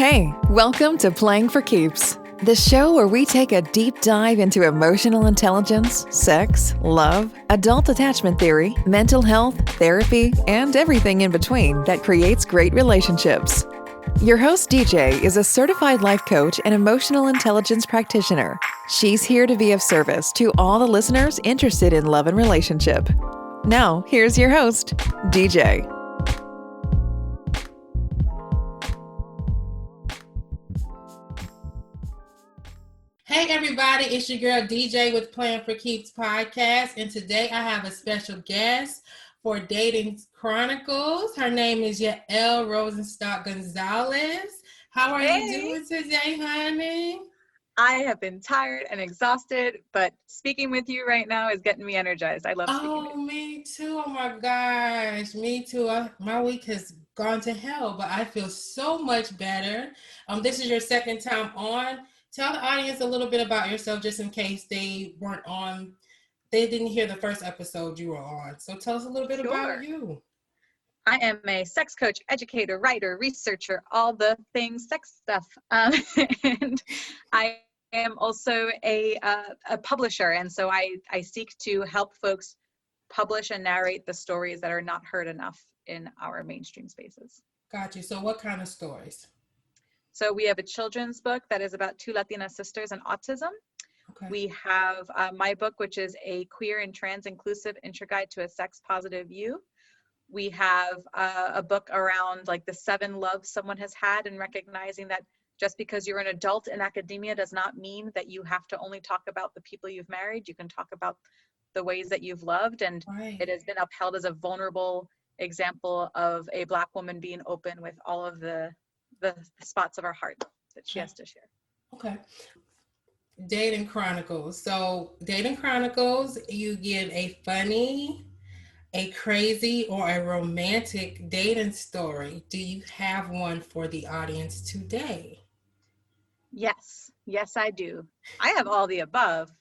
Hey, welcome to Playing for Keeps, the show where we take a deep dive into emotional intelligence, sex, love, adult attachment theory, mental health, therapy, and everything in between that creates great relationships. Your host, DJ, is a certified life coach and emotional intelligence practitioner. She's here to be of service to all the listeners interested in love and relationship. Now, here's your host, DJ. Hey everybody, it's your girl DJ with Playing for Keeps podcast, and today I have a special guest for Dating Chronicles. Her name is Yael Gonzalez. How are you doing today, honey? I have been tired and exhausted, but speaking with you right now is getting me energized. I love speaking with you. Me too. Oh my gosh, me too. My week has gone to hell, but I feel so much better. This is your second time on. Tell the audience a little bit about yourself, just in case they didn't hear the first episode you were on. So tell us a little bit about you. I am a sex coach, educator, writer, researcher, all the things sex stuff. And I am also a publisher. And so I seek to help folks publish and narrate the stories that are not heard enough in our mainstream spaces. Got you. So what kind of stories? So we have a children's book that is about two Latina sisters and autism. Okay. We have my book, which is a queer and trans inclusive intro guide to a sex positive you. We have a book around like the 7 loves someone has had, and recognizing that just because you're an adult in academia does not mean that you have to only talk about the people you've married. You can talk about the ways that you've loved, and It has been upheld as a vulnerable example of a Black woman being open with all of the spots of our heart that she has to share. Okay. Dating Chronicles. So Dating Chronicles, you give a funny, a crazy, or a romantic dating story. Do you have one for the audience today? Yes, I do. I have all the above.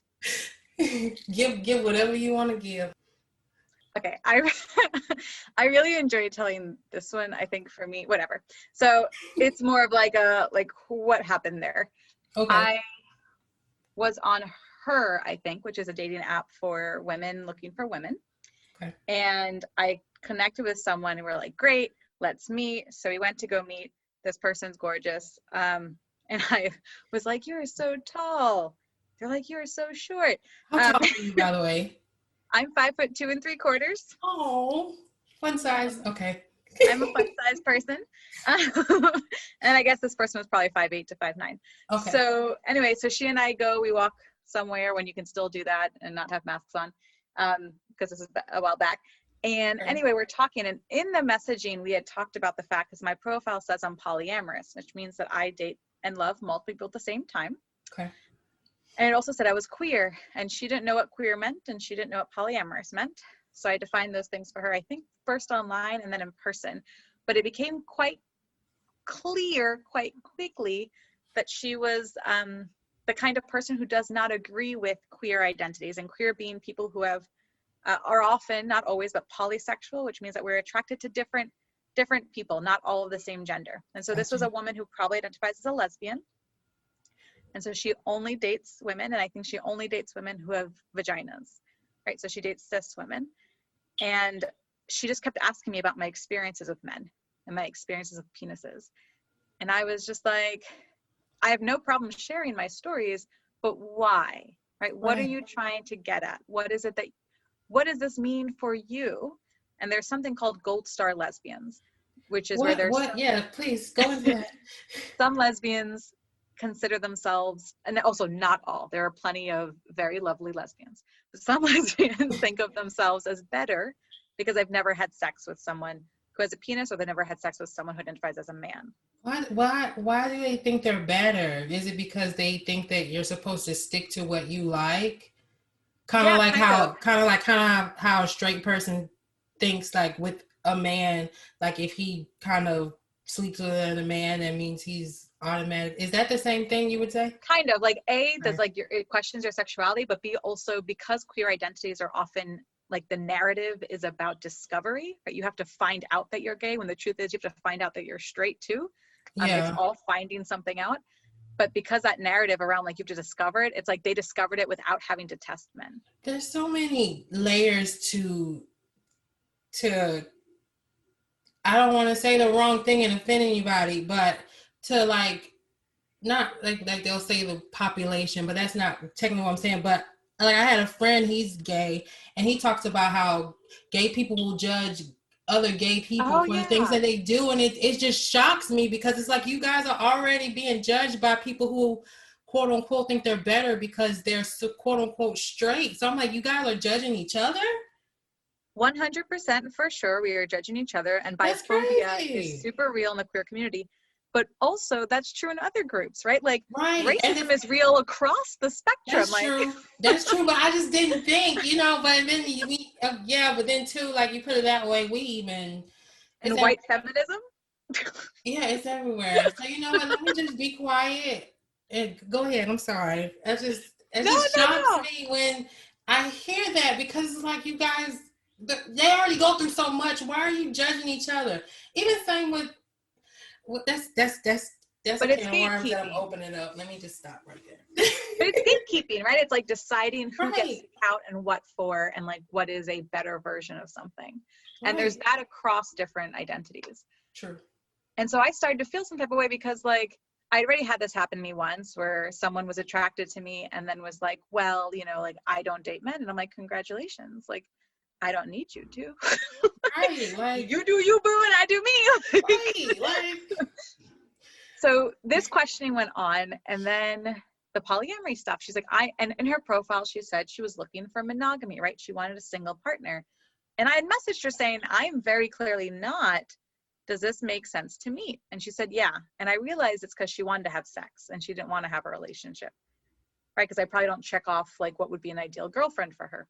Give whatever you want to give. Okay, I really enjoy telling this one. I think for me, whatever. So it's more of like what happened there. Okay. I was on Her, I think, which is a dating app for women looking for women. Okay. And I connected with someone and we're like, great, let's meet. So we went to go meet. This person's gorgeous. And I was like, you're so tall. They're like, you're so short. How tall are you, by the way? I'm 5'2" 3/4". Oh, fun size. Okay. I'm a fun size person. And I guess this person was probably 5'8" to 5'9". Okay. So anyway, so she and I we walk somewhere when you can still do that and not have masks on, because this is a while back. And anyway, we're talking, and in the messaging, we had talked about the fact, because my profile says I'm polyamorous, which means that I date and love multiple people at the same time. Okay. And it also said I was queer, and she didn't know what queer meant, and she didn't know what polyamorous meant. So I defined those things for her, I think first online and then in person. But it became quite clear quite quickly that she was the kind of person who does not agree with queer identities, and queer being people who have are often, not always, but polysexual, which means that we're attracted to different people, not all of the same gender. And so this was a woman who probably identifies as a lesbian. And so she only dates women, and I think she only dates women who have vaginas, right? So she dates cis women. And she just kept asking me about my experiences with men and my experiences with penises. And I was just like, I have no problem sharing my stories, but why, right? What are you trying to get at? What does this mean for you? And there's something called gold star lesbians, which is where there's please go into some lesbians consider themselves, and also not all, there are plenty of very lovely lesbians, but some lesbians think of themselves as better because they've never had sex with someone who has a penis, or they never had sex with someone who identifies as a man. Why do they think they're better? Is it because they think that you're supposed to stick to what you like? Kind of like how a straight person thinks, like with a man, like if he kind of sleeps with another man, that means he's automatic. Is that the same thing you would say? Kind of like does like it questions your sexuality, but B, also because queer identities are often like the narrative is about discovery, right? You have to find out that you're gay when the truth is you have to find out that you're straight too. It's all finding something out. But because that narrative around like you have to discover it, it's like they discovered it without having to test men. There's so many layers to I don't want to say the wrong thing and offend anybody, but to like, not like they'll say the population, but that's not technically what I'm saying. But like I had a friend, he's gay, and he talks about how gay people will judge other gay people for the things that they do, and it just shocks me because it's like you guys are already being judged by people who quote unquote think they're better because they're quote unquote straight. So I'm like, you guys are judging each other? 100% for sure. We are judging each other, and biphobia is super real in the queer community. But also that's true in other groups, right? Like racism is real across the spectrum. That's true. But I just didn't think, but then but then too, like you put it that way, we even. And white feminism? Yeah, it's everywhere. So you know what, let me just be quiet and go ahead. I'm sorry. It just shocks me when I hear that because it's like you guys, they already go through so much. Why are you judging each other? Even same with, well, that's but a can of worms that I'm opening up. Let me just stop right there. But it's gatekeeping, right? It's like deciding who gets out and what for, and like what is a better version of something. And there's that across different identities. True. And so I started to feel some type of way because like I already had this happen to me once where someone was attracted to me and then was like, well, like I don't date men. And I'm like, congratulations. Like, I don't need you to. Right, like you do you, boo, and I do me. Right, like. So this questioning went on, and then the polyamory stuff. She's like, and in her profile, she said she was looking for monogamy, right? She wanted a single partner. And I had messaged her saying, I'm very clearly not. Does this make sense to meet? And she said, yeah. And I realized it's because she wanted to have sex and she didn't want to have a relationship, right? Because I probably don't check off like what would be an ideal girlfriend for her.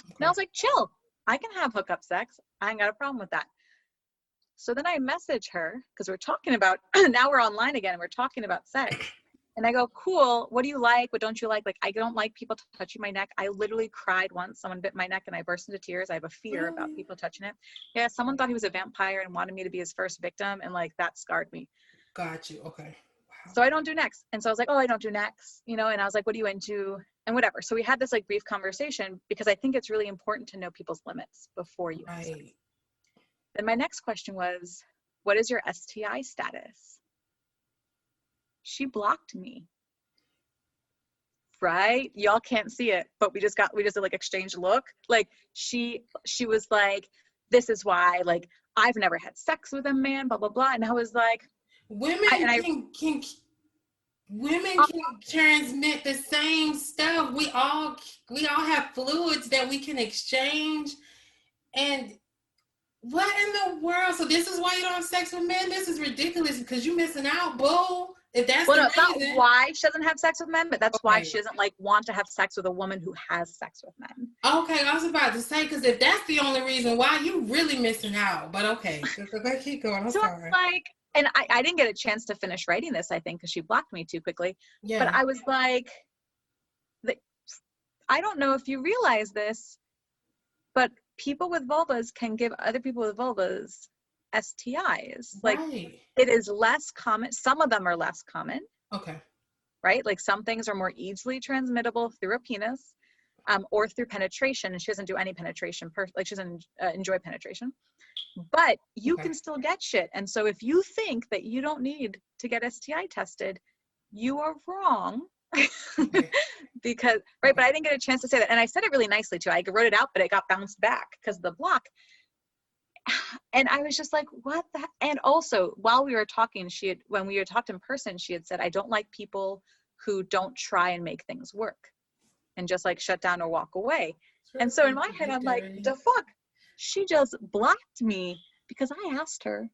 Okay. And I was like, chill, I can have hookup sex. I ain't got a problem with that. So then I message her because we're talking about, now we're online again and we're talking about sex. And I go, cool, what do you like? What don't you like? Like, I don't like people touching my neck. I literally cried once. Someone bit my neck and I burst into tears. I have a fear about people touching it. Yeah, someone thought he was a vampire and wanted me to be his first victim. And like, that scarred me. Got you. Okay. Wow. So I don't do necks. And so I was like, oh, I don't do necks, and I was like, what are you into? And whatever. So we had this like brief conversation because I think it's really important to know people's limits before you have sex. Then my next question was, what is your STI status? She blocked me. Right? Y'all can't see it, but we just did like exchange look. Like she was like, this is why, like, I've never had sex with a man, blah, blah, blah. And I was like, women can transmit the same stuff. We all have fluids that we can exchange. And what in the world? So this is why you don't have sex with men? This is ridiculous because you're missing out, boo. If that's it's not why she doesn't have sex with men, but that's why she doesn't like want to have sex with a woman who has sex with men. Okay, I was about to say, because if that's the only reason why, you really missing out. But okay, keep going. I'm sorry. Like, and I didn't get a chance to finish writing this, I think, because she blocked me too quickly. Yeah. But I was like, I don't know if you realize this, but people with vulvas can give other people with vulvas STIs. Like, it is less common. Some of them are less common. Okay. Right? Like some things are more easily transmittable through a penis or through penetration. And she doesn't do any penetration. She doesn't enjoy penetration. But you can still get shit. And so if you think that you don't need to get STI tested, you are wrong. Because, right, but I didn't get a chance to say that. And I said it really nicely too. I wrote it out, but it got bounced back because of the block. And I was just like, what the? And also, while we were talking, when we were talked in person, she had said, I don't like people who don't try and make things work and just like shut down or walk away. Sure. And so in my head, I'm like, the fuck? She just blocked me because I asked her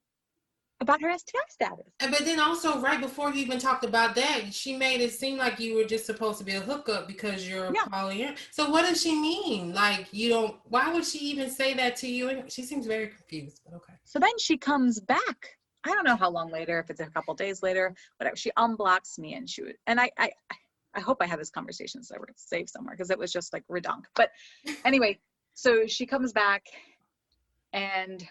about her STI status. But then also, right before you even talked about that, she made it seem like you were just supposed to be a hookup because you're a polyamorous. So what does she mean? Like, you don't, why would she even say that to you? And she seems very confused, but okay. So then she comes back. I don't know how long later, if it's a couple days later, whatever. She unblocks me and I hope I have this conversation so it's saved somewhere because it was just like redonk. But anyway, so she comes back and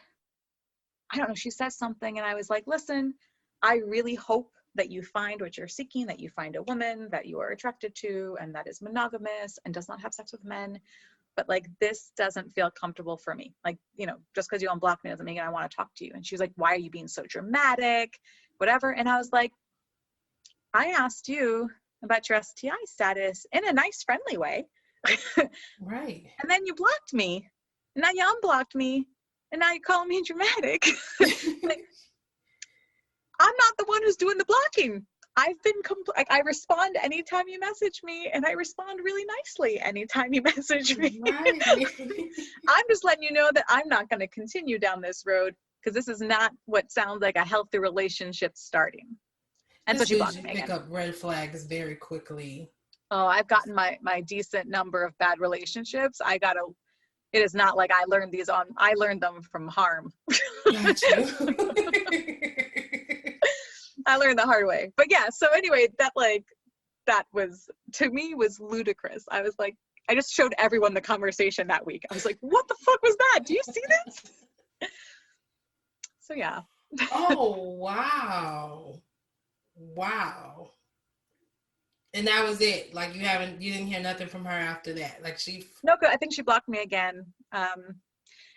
I don't know, she says something and I was like, listen, I really hope that you find what you're seeking, that you find a woman that you are attracted to and that is monogamous and does not have sex with men. But like, this doesn't feel comfortable for me. Like, you know, just because you unblock me doesn't mean I want to talk to you. And she was like, why are you being so dramatic? Whatever. And I was like, I asked you about your STI status in a nice, friendly way. Right. And then you blocked me. And now you unblocked me. And now you're calling me dramatic. Like, I'm not the one who's doing the blocking. I've been I respond anytime you message me, and I respond really nicely anytime you message me. Right. I'm just letting you know that I'm not going to continue down this road, because this is not what sounds like a healthy relationship starting. And so she blocked me again. Pick up red flags very quickly. Oh, I've gotten my decent number of bad relationships. It is not like I learned them from harm. Got you. I learned the hard way. But yeah, so anyway, that was, to me, was ludicrous. I was like, I just showed everyone the conversation that week. I was like, what the fuck was that? Do you see this? So yeah. Oh, wow. Wow. And that was it. Like, you didn't hear nothing from her after that. Like, No, I think she blocked me again.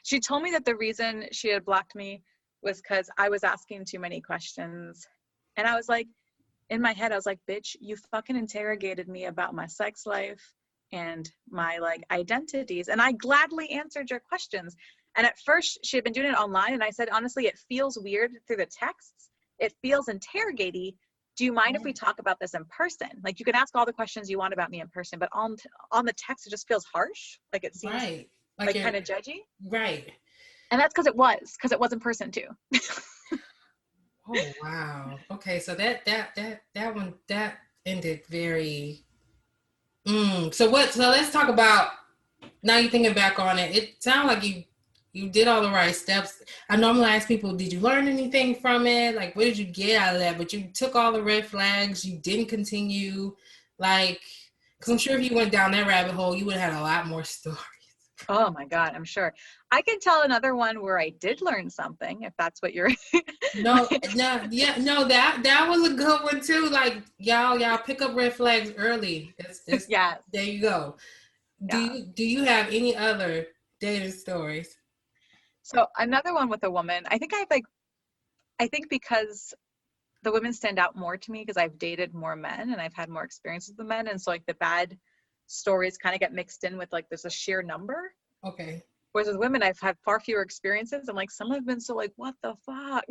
She told me that the reason she had blocked me was because I was asking too many questions. And I was like, in my head, I was like, bitch, you fucking interrogated me about my sex life and my like identities. And I gladly answered your questions. And at first she had been doing it online. And I said, honestly, it feels weird through the texts. It feels interrogate-y. Do you mind if we talk about this in person? Like, you can ask all the questions you want about me in person, but on the text, it just feels harsh. Like, it seems right. like kind of judgy. Right. And that's because it was in person too. Oh, wow. Okay. So that one, that ended very, So let's talk about, now you're thinking back on it. It sounds like you did all the right steps. I normally ask people, did you learn anything from it? Like, what did you get out of that? But you took all the red flags. You didn't continue. Like, because I'm sure if you went down that rabbit hole, you would have had a lot more stories. Oh my God, I'm sure. I can tell another one where I did learn something, if that's what you're. That was a good one too. Like, y'all pick up red flags early. Yeah. There you go. Yeah. Do you have any other dating stories? So another one with a woman, I think because the women stand out more to me because I've dated more men and I've had more experiences with men. And so like the bad stories kind of get mixed in with like, there's a sheer number. Okay. Whereas with women, I've had far fewer experiences. And like, some have been so like, what the fuck?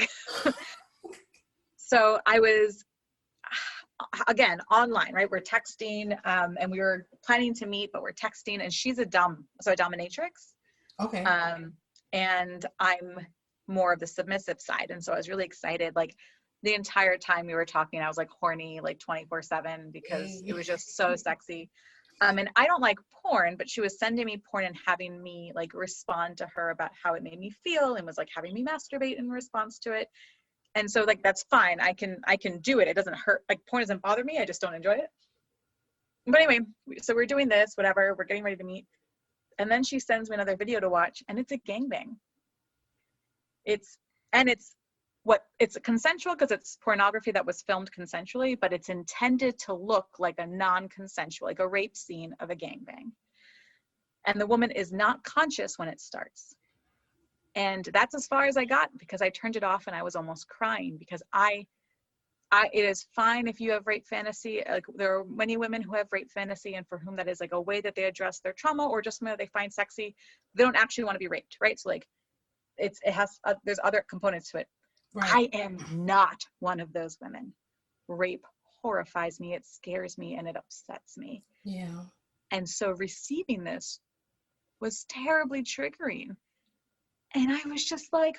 So I was, again, online, right? We're texting and we were planning to meet, but we're texting, and she's a dominatrix. Okay. And I'm more of the submissive side. And so I was really excited. Like, the entire time we were talking, I was like horny, like 24/7, because it was just so sexy. And I don't like porn, but she was sending me porn and having me like respond to her about how it made me feel, and was like having me masturbate in response to it. And so like, that's fine. I can do it. It doesn't hurt. Like, porn doesn't bother me. I just don't enjoy it. But anyway, so we're doing this, whatever, we're getting ready to meet. And then she sends me another video to watch, and it's a gangbang. It's consensual because it's pornography that was filmed consensually, but it's intended to look like a non-consensual, like a rape scene of a gangbang. And the woman is not conscious when it starts. And that's as far as I got, because I turned it off and I was almost crying, because it is fine if you have rape fantasy. Like, there are many women who have rape fantasy and for whom that is like a way that they address their trauma, or just something that they find sexy. They don't actually want to be raped, right? So like, there's other components to it. Right. I am not one of those women. Rape horrifies me, it scares me, and it upsets me. Yeah. And so receiving this was terribly triggering. And I was just like,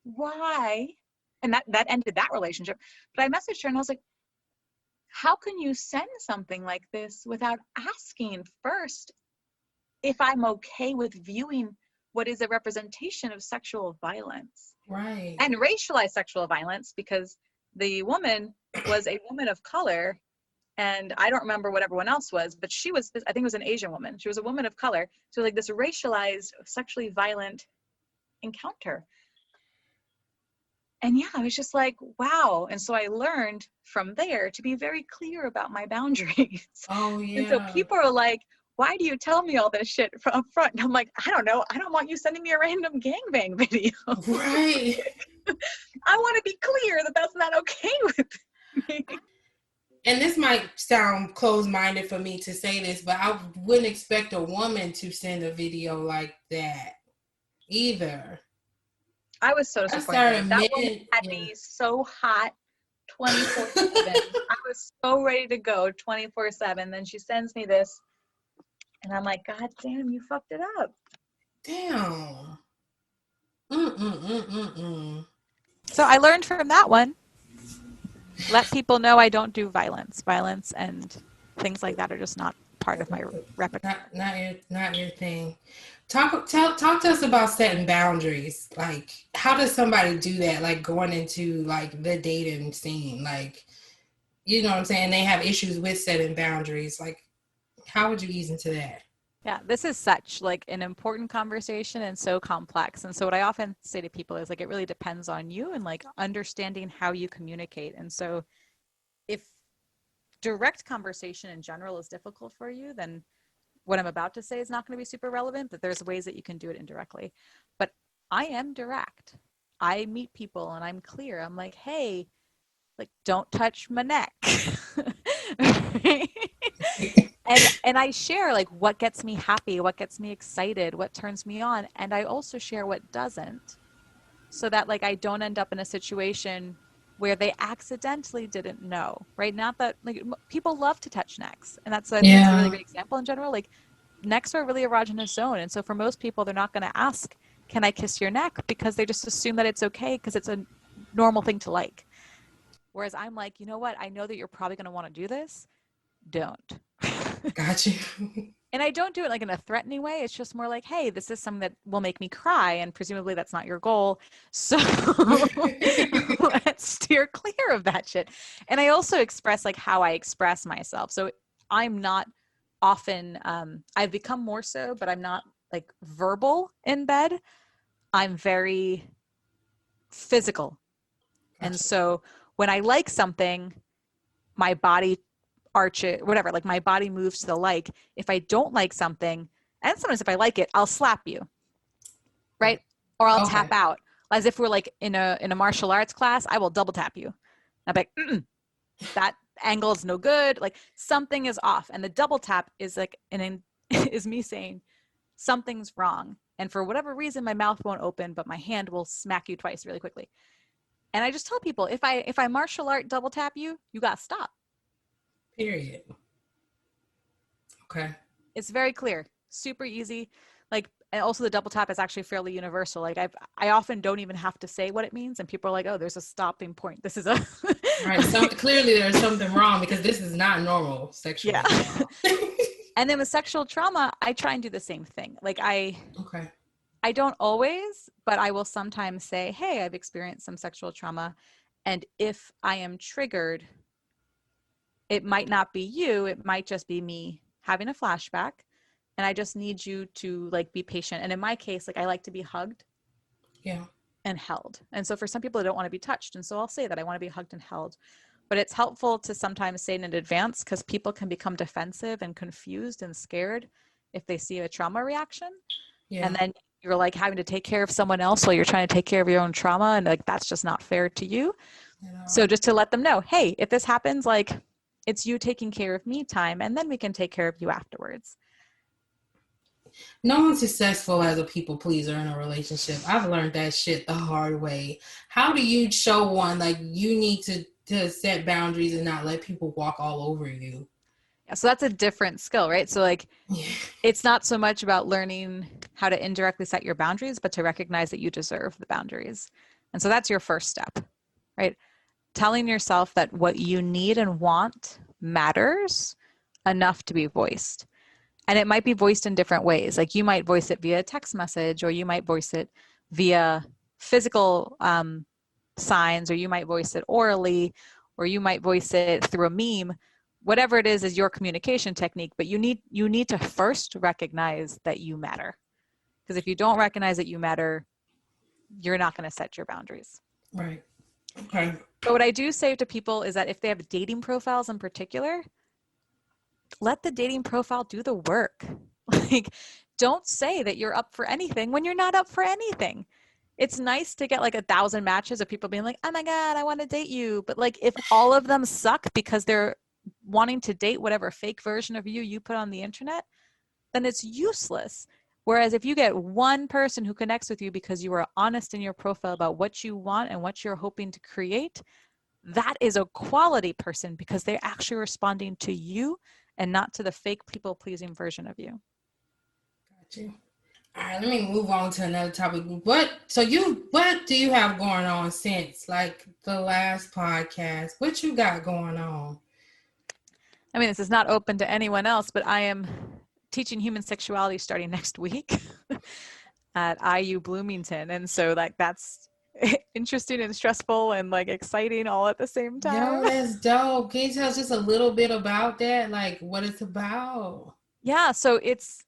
why? And that ended that relationship. But I messaged her and I was like, how can you send something like this without asking first if I'm okay with viewing what is a representation of sexual violence? Right. And racialized sexual violence, because the woman was a woman of color, and I don't remember what everyone else was, but she was, I think it was an Asian woman. She was a woman of color. So like, this racialized, sexually violent encounter. And yeah, I was just like, wow. And so I learned from there to be very clear about my boundaries. Oh yeah. And so people are like, why do you tell me all this shit up front? And I'm like, I don't know. I don't want you sending me a random gangbang video. Right. I want to be clear that that's not okay with me. And this might sound closed-minded for me to say this, but I wouldn't expect a woman to send a video like that either. I was so disappointed. That woman had me so hot 24/7. I was so ready to go 24/7. Then she sends me this, and I'm like, God damn, you fucked it up. Damn. So I learned from that one. Let people know I don't do violence. Violence and things like that are just not part of my repertoire. Not your thing. Talk to us about setting boundaries. Like, how does somebody do that? Like going into like the dating scene, like, you know what I'm saying? They have issues with setting boundaries. Like, how would you ease into that? Yeah, this is such like an important conversation and so complex. And so what I often say to people is like, it really depends on you and like understanding how you communicate. And so if direct conversation in general is difficult for you, then what I'm about to say is not going to be super relevant, but there's ways that you can do it indirectly. But I am direct. I meet people and I'm clear. I'm like, hey, like, don't touch my neck. And I share like what gets me happy, what gets me excited, what turns me on. And I also share what doesn't, so that like I don't end up in a situation where they accidentally didn't know, right? Not that like people love to touch necks, and that's a really great example in general. Like necks are a really erogenous zone, and so for most people, they're not going to ask, "Can I kiss your neck?" because they just assume that it's okay because it's a normal thing to like. Whereas I'm like, you know what? I know that you're probably going to want to do this. Don't. Got you. And I don't do it like in a threatening way. It's just more like, hey, this is something that will make me cry. And presumably that's not your goal. So let's steer clear of that shit. And I also express like how I express myself. So I'm not often, I've become more so, but I'm not like verbal in bed. I'm very physical. Gotcha. And so when I like something, my body arch it, whatever, like my body moves to the like. If I don't like something, and sometimes if I like it, I'll slap you, right? Or I'll tap out. As if we're like in a martial arts class, I will double tap you. I'm like, that angle is no good. Like something is off, and the double tap is like is me saying something's wrong. And for whatever reason, my mouth won't open, but my hand will smack you twice really quickly. And I just tell people, if I martial art double tap you, you gotta stop. Period. Okay. It's very clear, super easy. Like, and also the double tap is actually fairly universal. Like I often don't even have to say what it means, and people are like, "Oh, there's a stopping point. This is a right." So clearly, there's something wrong because this is not normal sexual. Yeah. And then with sexual trauma, I try and do the same thing. Like I don't always, but I will sometimes say, "Hey, I've experienced some sexual trauma, and if I am triggered, it might not be you. It might just be me having a flashback. And I just need you to like be patient." And in my case, like I like to be hugged and held. And so for some people, they don't want to be touched. And so I'll say that I want to be hugged and held. But it's helpful to sometimes say it in advance because people can become defensive and confused and scared if they see a trauma reaction. Yeah. And then you're like having to take care of someone else while you're trying to take care of your own trauma. And like, that's just not fair to you. So just to let them know, hey, if this happens, like, it's you taking care of me time, and then we can take care of you afterwards. No one's successful as a people pleaser in a relationship. I've learned that shit the hard way. How do you show one, like, you need to set boundaries and not let people walk all over you? Yeah, so that's a different skill, right? So like, it's not so much about learning how to indirectly set your boundaries, but to recognize that you deserve the boundaries. And so that's your first step, right? Telling yourself that what you need and want matters enough to be voiced. And it might be voiced in different ways. Like you might voice it via text message, or you might voice it via physical signs, or you might voice it orally, or you might voice it through a meme. Whatever it is your communication technique, but you need to first recognize that you matter. Because if you don't recognize that you matter, you're not going to set your boundaries. Right. Okay. But what I do say to people is that if they have dating profiles in particular, let the dating profile do the work. Like, don't say that you're up for anything when you're not up for anything. It's nice to get like 1,000 matches of people being like, oh my God, I want to date you. But like, if all of them suck because they're wanting to date whatever fake version of you put on the internet, then it's useless. Whereas if you get one person who connects with you because you are honest in your profile about what you want and what you're hoping to create, that is a quality person because they're actually responding to you and not to the fake people pleasing version of you. Got you. All right, let me move on to another topic. What do you have going on since like the last podcast? What you got going on? I mean, this is not open to anyone else, but I am teaching human sexuality starting next week at IU Bloomington. And so like that's interesting and stressful and like exciting all at the same time. Yo, that's dope. Can you tell us just a little bit about that? Like what it's about? Yeah, so it's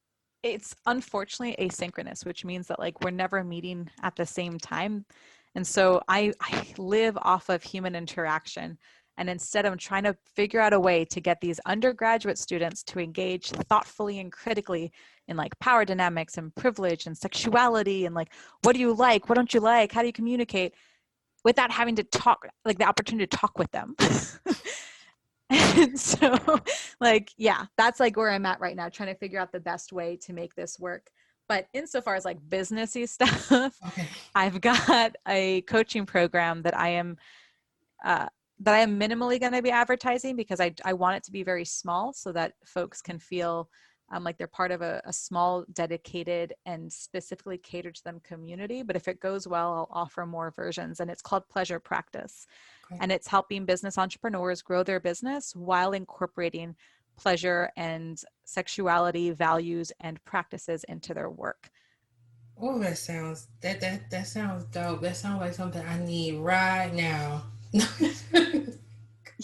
unfortunately asynchronous, which means that like we're never meeting at the same time. And so I live off of human interaction. And instead, I'm trying to figure out a way to get these undergraduate students to engage thoughtfully and critically in like power dynamics and privilege and sexuality and like, what do you like? What don't you like? How do you communicate? Without having to talk, like the opportunity to talk with them. And so like, yeah, that's like where I'm at right now, trying to figure out the best way to make this work. But insofar as like businessy stuff, Okay. I've got a coaching program that I am minimally going to be advertising because I want it to be very small so that folks can feel like they're part of a small, dedicated, and specifically catered to them community. But if it goes well, I'll offer more versions. And it's called Pleasure Practice. Okay. And it's helping business entrepreneurs grow their business while incorporating pleasure and sexuality values and practices into their work. Oh, that sounds dope. That sounds like something I need right now. Yeah,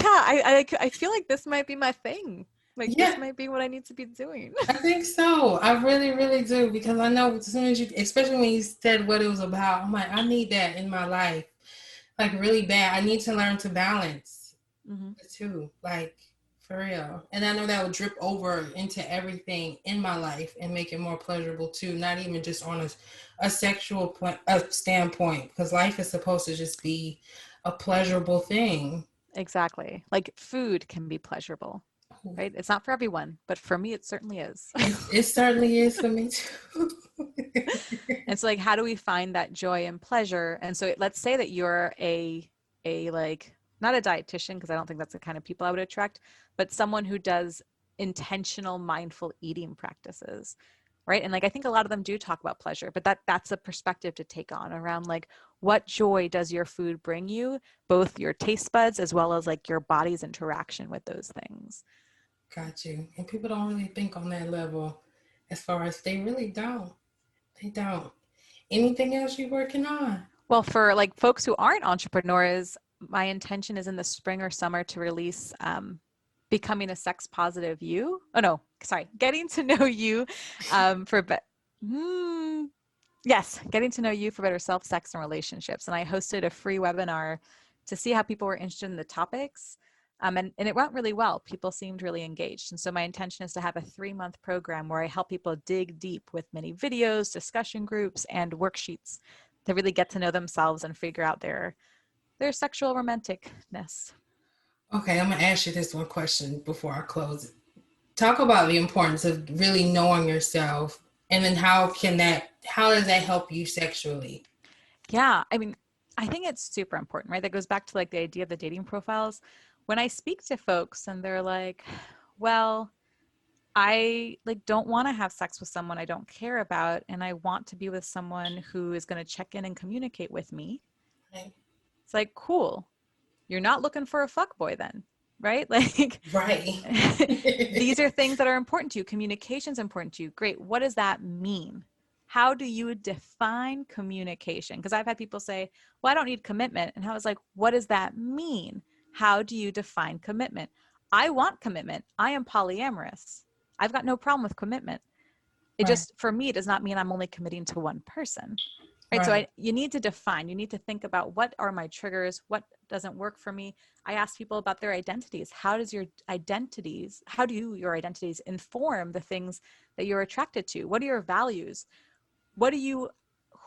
I feel like this might be my thing. Like, yeah. This might be what I need to be doing. I think so. I really, really do. Because I know as soon as you, especially when you said what it was about, I'm like, I need that in my life. Like, really bad. I need to learn to balance the two. Like, for real. And I know that will drip over into everything in my life and make it more pleasurable too. Not even just on a sexual standpoint. Because life is supposed to just be a pleasurable thing. Exactly. Like, food can be pleasurable. Right? It's not for everyone, but for me, it certainly is. It certainly is for me too. And so like, how do we find that joy and pleasure? And so let's say that you're a like, not a dietitian, because I don't think that's the kind of people I would attract, but someone who does intentional mindful eating practices, right? And like, I think a lot of them do talk about pleasure, but that's a perspective to take on around like, what joy does your food bring you, both your taste buds as well as like your body's interaction with those things. Got you. And people don't really think on that level, as far as they really don't. They don't. Anything else you're working on? Well, for like folks who aren't entrepreneurs, my intention is in the spring or summer to release Becoming a Sex Positive You. Oh no, sorry. Getting to Know You Getting to Know You for Better Self, Sex, and Relationships. And I hosted a free webinar to see how people were interested in the topics. And it went really well. People seemed really engaged. And so my intention is to have a 3-month program where I help people dig deep with many videos, discussion groups, and worksheets to really get to know themselves and figure out their sexual romanticness. Okay, I'm going to ask you this one question before I close it. Talk about the importance of really knowing yourself, and then how does that help you sexually? Yeah, I mean, I think it's super important, right? That goes back to like the idea of the dating profiles. When I speak to folks and they're like, well, I like don't want to have sex with someone I don't care about, and I want to be with someone who is going to check in and communicate with me. Right. It's like, cool. You're not looking for a fuckboy then, right? Like, right. These are things that are important to you. Communication is important to you. Great. What does that mean? How do you define communication? Because I've had people say, well, I don't need commitment. And I was like, what does that mean? How do you define commitment? I want commitment. I am polyamorous. I've got no problem with commitment. It just, for me, does not mean I'm only committing to one person. Right. So you need to define, you need to think about, what are my triggers? What doesn't work for me? I ask people about their identities. How do your identities inform the things that you're attracted to? What are your values? Who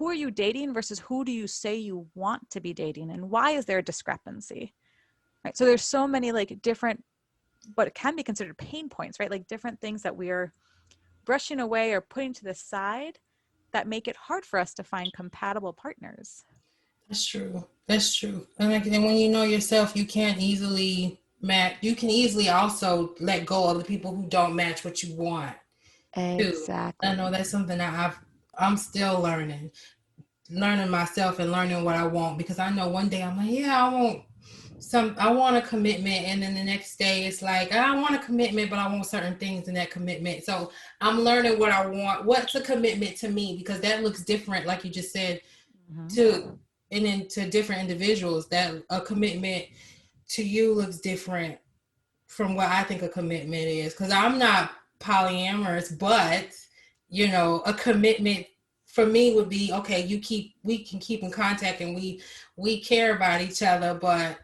are you dating versus who do you say you want to be dating? And why is there a discrepancy? Right. So there's so many like different, what can be considered pain points, right? Like different things that we're brushing away or putting to the side that make it hard for us to find compatible partners. That's true. That's true. And when you know yourself, you can't easily match. You can easily also let go of the people who don't match what you want. Exactly. I know that's something that I'm still learning myself and learning what I want, because I know one day I'm like, yeah, I want a commitment, and then the next day it's like, I want a commitment, but I want certain things in that commitment. So I'm learning what I want. What's a commitment to me? Because that looks different, like you just said, to different individuals. That a commitment to you looks different from what I think a commitment is. Because I'm not polyamorous, but a commitment for me would be, okay, we can keep in contact and we care about each other, but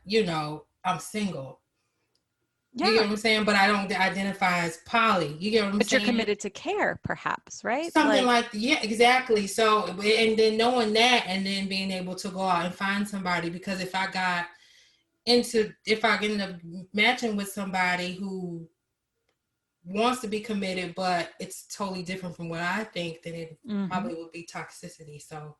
I'm single. Yeah. You get what I'm saying? But I don't identify as poly. You get what I'm saying? But you're committed to care, perhaps, right? Something yeah, exactly. So, and then knowing that, and then being able to go out and find somebody, because if I end up matching with somebody who wants to be committed, but it's totally different from what I think, then it probably would be toxicity. So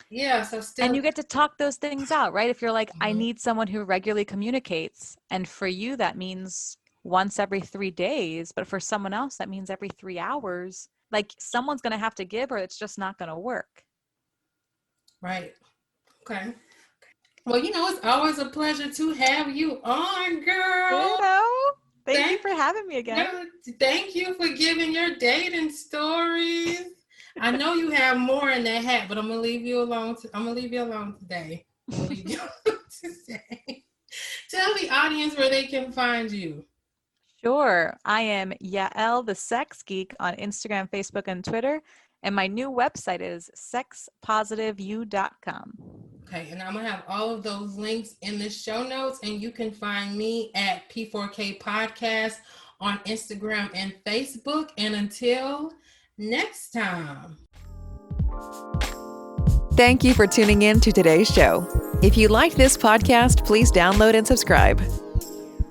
yeah, so still. And you get to talk those things out, right? If you're like, I need someone who regularly communicates, and for you that means once every 3 days, but for someone else that means every 3 hours, like someone's going to have to give, or it's just not going to work. Right. Okay. Well, it's always a pleasure to have you on, girl. Thank you for having me again. Thank you for giving your dating stories. I know you have more in that hat, but I'm gonna leave you alone. I'm gonna leave you alone today. Tell the audience where they can find you. Sure. I am YaelTheSexGeek on Instagram, Facebook, and Twitter. And my new website is sexpositiveyou.com. Okay, and I'm going to have all of those links in the show notes, and you can find me at P4K Podcast on Instagram and Facebook. And until next time. Thank you for tuning in to today's show. If you liked this podcast, please download and subscribe.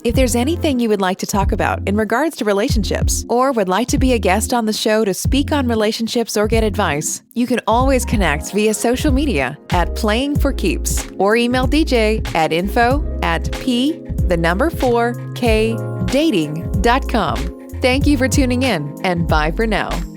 If there's anything you would like to talk about in regards to relationships, or would like to be a guest on the show to speak on relationships or get advice, you can always connect via social media at Playing for Keeps, or email DJ at info@p4kdating.com. Thank you for tuning in, and bye for now.